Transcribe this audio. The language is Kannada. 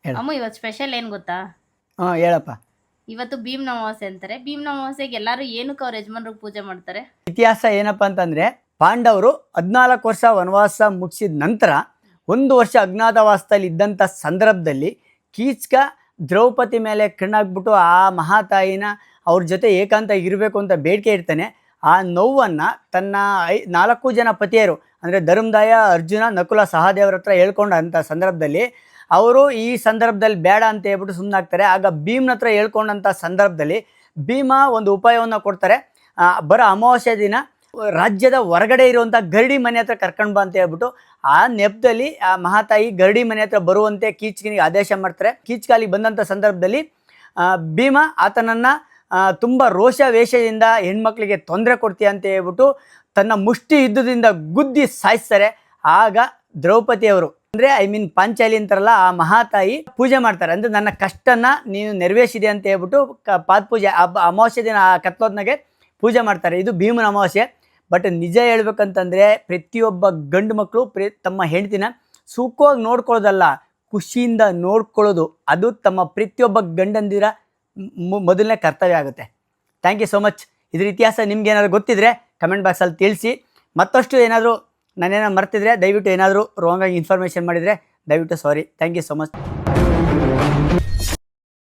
ಹೇಳು. ಅಮ್ಮ ಇವತ್ತು ಸ್ಪೆಷಲ್ ಏನು ಗೊತ್ತಾ? ಹಾಂ ಹೇಳಪ್ಪ. ಇವತ್ತು ಭೀಮ್ನ ಅಮಾವಾಸ್ಯೆ ಅಂತಾರೆ. ಭೀಮ್ನ ಅಮಾವಾಸ್ಯೆಗೆ ಎಲ್ಲರೂ ಏನಕ್ಕೆ ಅವ್ರ ಯಜಮಾನ್ರಿಗೆ ಪೂಜೆ ಮಾಡ್ತಾರೆ? ಇತಿಹಾಸ ಏನಪ್ಪ ಅಂತಂದರೆ, ಪಾಂಡವರು 14 ವರ್ಷ ವನವಾಸ ಮುಗಿಸಿದ ನಂತರ 1 ವರ್ಷ ಅಜ್ಞಾತವಾಸದಲ್ಲಿ ಇದ್ದಂಥ ಸಂದರ್ಭದಲ್ಲಿ ಕೀಚಕ ದ್ರೌಪದಿ ಮೇಲೆ ಕಣ್ಣಾಗ್ಬಿಟ್ಟು ಆ ಮಹಾತಾಯಿನ ಅವ್ರ ಜೊತೆ ಏಕಾಂತ ಇರಬೇಕು ಅಂತ ಬೇಡಿಕೆ ಇಡ್ತಾನೆ. ಆ ನೋವನ್ನು ತನ್ನ 4 ಜನ ಪತಿಯರು ಅಂದರೆ ಧರ್ಮದಾಯ, ಅರ್ಜುನ, ನಕುಲ, ಸಹದೇವರ ಹತ್ರ ಹೇಳ್ಕೊಂಡಂಥ ಸಂದರ್ಭದಲ್ಲಿ ಅವರು ಈ ಸಂದರ್ಭದಲ್ಲಿ ಬೇಡ ಅಂತ ಹೇಳ್ಬಿಟ್ಟು ಸುಮ್ಮನಾಗ್ತಾರೆ. ಆಗ ಭೀಮ್ನ ಹತ್ರ ಹೇಳ್ಕೊಂಡಂಥ ಸಂದರ್ಭದಲ್ಲಿ ಭೀಮ ಒಂದು ಉಪಾಯವನ್ನು ಕೊಡ್ತಾರೆ. ಬರೋ ಅಮಾವಾಸ್ಯೆ ದಿನ ರಾಜ್ಯದ ಹೊರಗಡೆ ಇರುವಂಥ ಗರಡಿ ಮನೆ ಹತ್ರ ಕರ್ಕೊಂಡು ಬಾ ಅಂತ ಹೇಳ್ಬಿಟ್ಟು ಆ ನೆಪದಲ್ಲಿ ಆ ಮಹಾತಾಯಿ ಗರಡಿ ಮನೆ ಹತ್ರ ಬರುವಂತೆ ಕೀಚಕನಿಗೆ ಆದೇಶ ಮಾಡ್ತಾರೆ. ಕೀಚಕ ಅಲ್ಲಿ ಬಂದಂಥ ಸಂದರ್ಭದಲ್ಲಿ ಭೀಮ ಆತನನ್ನು ತುಂಬ ರೋಷ ವೇಷದಿಂದ ಹೆಣ್ಮಕ್ಳಿಗೆ ತೊಂದರೆ ಕೊಡ್ತೀಯ ಅಂತ ಹೇಳ್ಬಿಟ್ಟು ತನ್ನ ಮುಷ್ಟಿ ಯುದ್ಧದಿಂದ ಗುದ್ದಿ ಸಾಯಿಸ್ತಾರೆ. ಆಗ ದ್ರೌಪದಿಯವರು ಅಂದರೆ ಪಾಂಚಾಲಿ ಅಂತಾರಲ್ಲ, ಆ ಮಹಾತಾಯಿ ಪೂಜೆ ಮಾಡ್ತಾರೆ. ಅಂದರೆ ನನ್ನ ಕಷ್ಟನ ನೀನು ನೆರವೇರಿಸಿದೆ ಅಂತ ಹೇಳ್ಬಿಟ್ಟು ಪಾದಪೂಜೆ ಅಮಾವಾಸ್ಯೆ ದಿನ ಆ ಕತ್ಲೋದ್ನಾಗೆ ಪೂಜೆ ಮಾಡ್ತಾರೆ. ಇದು ಭೀಮನ ಅಮಾವಾಸ್ಯೆ. ಬಟ್ ನಿಜ ಹೇಳ್ಬೇಕಂತಂದರೆ ಪ್ರತಿಯೊಬ್ಬ ಗಂಡು ಮಕ್ಕಳು ತಮ್ಮ ಹೆಂಡತಿನ ಸುಖವಾಗಿ ನೋಡ್ಕೊಳ್ಳೋದಲ್ಲ, ಖುಷಿಯಿಂದ ನೋಡ್ಕೊಳ್ಳೋದು, ಅದು ತಮ್ಮ ಪ್ರತಿಯೊಬ್ಬ ಗಂಡಂದಿರ ಮೊದಲನೇ ಕರ್ತವ್ಯ ಆಗುತ್ತೆ. Thank you so much. ಇದ್ರ ಇತಿಹಾಸ ನಿಮ್ಗೆ ಏನಾದರೂ ಗೊತ್ತಿದ್ರೆ ಕಮೆಂಟ್ ಬಾಕ್ಸಲ್ಲಿ ತಿಳಿಸಿ. ಮತ್ತಷ್ಟು ಏನಾದರೂ ನಾನೇನೋ ಮರ್ತಿದ್ರೆ ದಯವಿಟ್ಟು ಏನಾದರೂ ರಾಂಗಾಗಿ ಇನ್ಫಾರ್ಮೇಷನ್ ಮಾಡಿದರೆ ದಯವಿಟ್ಟು sorry. Thank you so much.